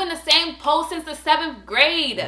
doing the same pose since the 7th grade.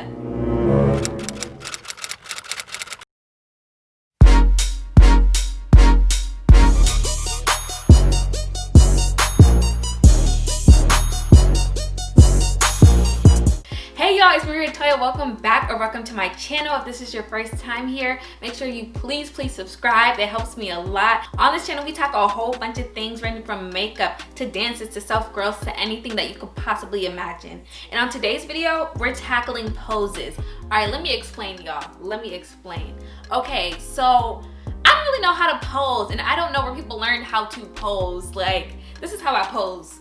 Hey y'all, it's Maria Toya. Welcome back or welcome to my channel. If this is your first time here, make sure you please subscribe. It helps me a lot. On this channel, we talk a whole bunch of things ranging from makeup to dances to self-growth to anything that you could possibly imagine. And on today's video, we're tackling poses. All right, let me explain, y'all. Let me explain. Okay, so I don't really know how to pose, and I don't know where people learn how to pose. Like, this is how I pose.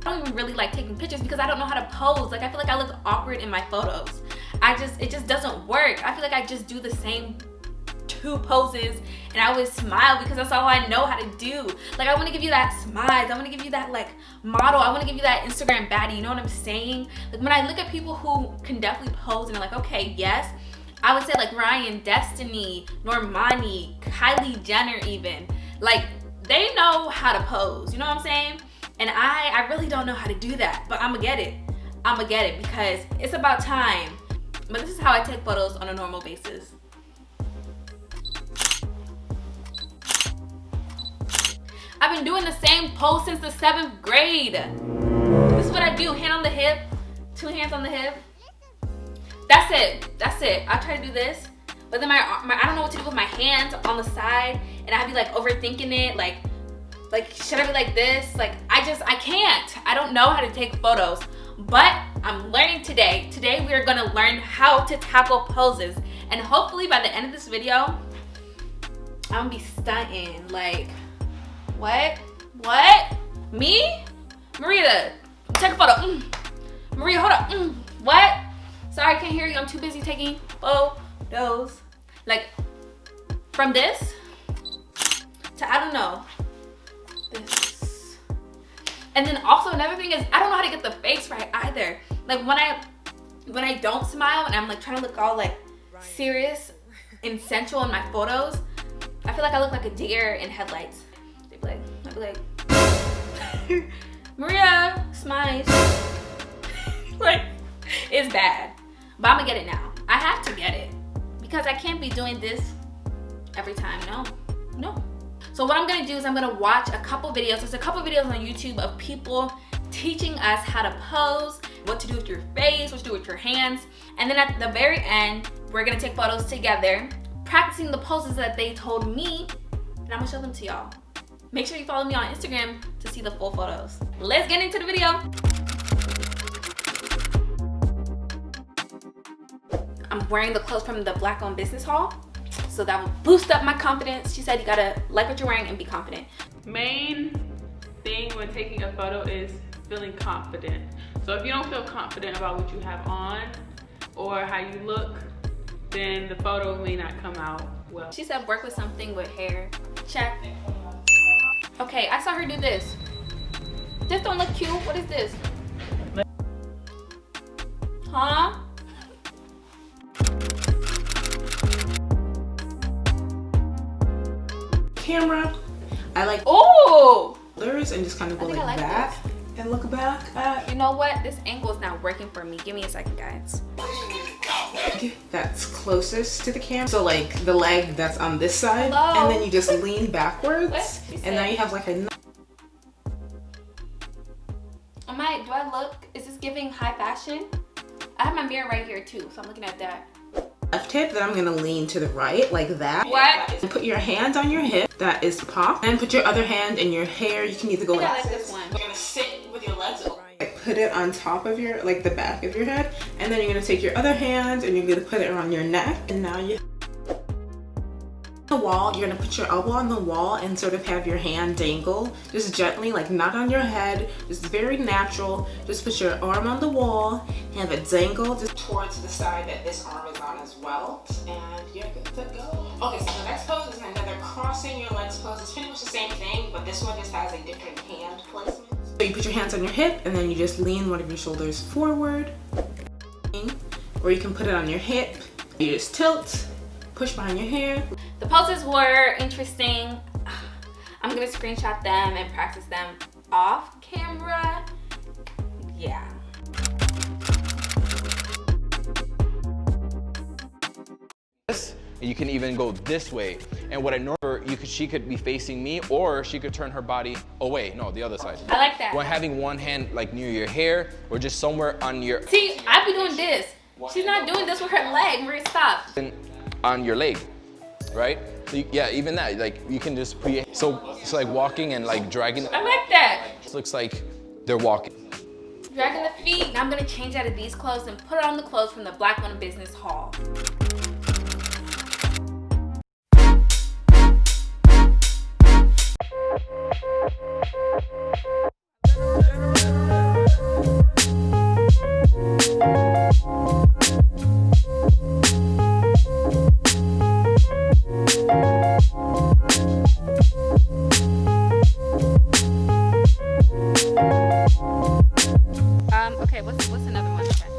I don't even really like taking pictures because I don't know how to pose. Like, I feel like I look awkward in my photos. It just doesn't work. I feel like I just do the same 2 poses and I always smile because that's all I know how to do. Like, I want to give you that smile. I want to give you that like model. I want to give you that Instagram baddie. You know what I'm saying? Like, when I look at people who can definitely pose and are like, okay, yes, I would say like Ryan, Destiny, Normani, Kylie Jenner even. Like, they know how to pose. You know what I'm saying? And I really don't know how to do that, but I'ma get it. I'ma get it because it's about time. But this is how I take photos on a normal basis. I've been doing the same pose since the 7th grade. This is what I do, hand on the hip, 2 hands on the hip. That's it. I try to do this, but then I don't know what to do with my hands on the side, and I'd be like overthinking it, like should I be like this? Like, I can't. I don't know how to take photos, but I'm learning today. Today we are gonna learn how to tackle poses, and hopefully by the end of this video, I'm gonna be stunting. Like, what? Me? Maria, take a photo. Maria, hold up. What? Sorry, I can't hear you. I'm too busy taking photos. Like, from this to, I don't know, this. And then also another thing is, I don't know how to get the face right either. Like, when I don't smile and I'm like trying to look all like serious and sensual in my photos, I feel like I look like a deer in headlights. I'd be like, Maria, smile. Like, it's bad. But I'm gonna get it now. I have to get it because I can't be doing this every time. No. So what I'm gonna do is I'm gonna watch a couple videos. There's a couple videos on YouTube of people teaching us how to pose, what to do with your face, what to do with your hands. And then at the very end, we're gonna take photos together, practicing the poses that they told me, and I'm gonna show them to y'all. Make sure you follow me on Instagram to see the full photos. Let's get into the video. I'm wearing the clothes from the Black Owned Business haul, so that will boost up my confidence. She said you gotta like what you're wearing and be confident. Main thing when taking a photo is feeling confident. So if you don't feel confident about what you have on or how you look, then the photo may not come out well. She said work with something with hair. Check. Okay, I saw her do this. This don't look cute. What is this? Huh? Camera, I like shoulders and just kind of go like that and look back. You know what? This angle is not working for me. Give me a second, guys. That's closest to the camera. So like the leg that's on this side, Hello? and then you just lean backwards, and now you have like a. Do I look? Is this giving high fashion? I have my mirror right here too, so I'm looking at that. Left hip, then I'm gonna lean to the right like that. What? And put your hand on your hip, that is pop, and put your other hand in your hair. You can either go like this one. You're gonna sit with your legs open. Like, put it on top of your, like the back of your head, and then you're gonna take your other hand and you're gonna put it around your neck, and now you the wall, you're gonna put your elbow on the wall and sort of have your hand dangle, just gently, like not on your head, just very natural. Just put your arm on the wall, have it dangle just towards the side that this arm is on as well, and you're good to go. Okay, so the next pose is another crossing your legs pose. It's pretty much the same thing, but this one just has a different hand placement. So you put your hands on your hip, and then you just lean one of your shoulders forward, or you can put it on your hip. You just tilt, push behind your hair. The poses were interesting. I'm gonna screenshot them and practice them off camera. Yeah. And you can even go this way. And what I normally, she could be facing me, or she could turn her body away. No, the other side. I like that. When having one hand like near your hair, or just somewhere on your. See, I be doing this. She's not doing this with her leg. Marie, stop. On your leg, right? So yeah, even that, like you can just put your, so it's like walking and like dragging. I like that. It looks like they're walking. Dragging the feet. Now I'm gonna change out of these clothes and put on the clothes from the Black Woman Business haul. Okay, what's another one? Okay.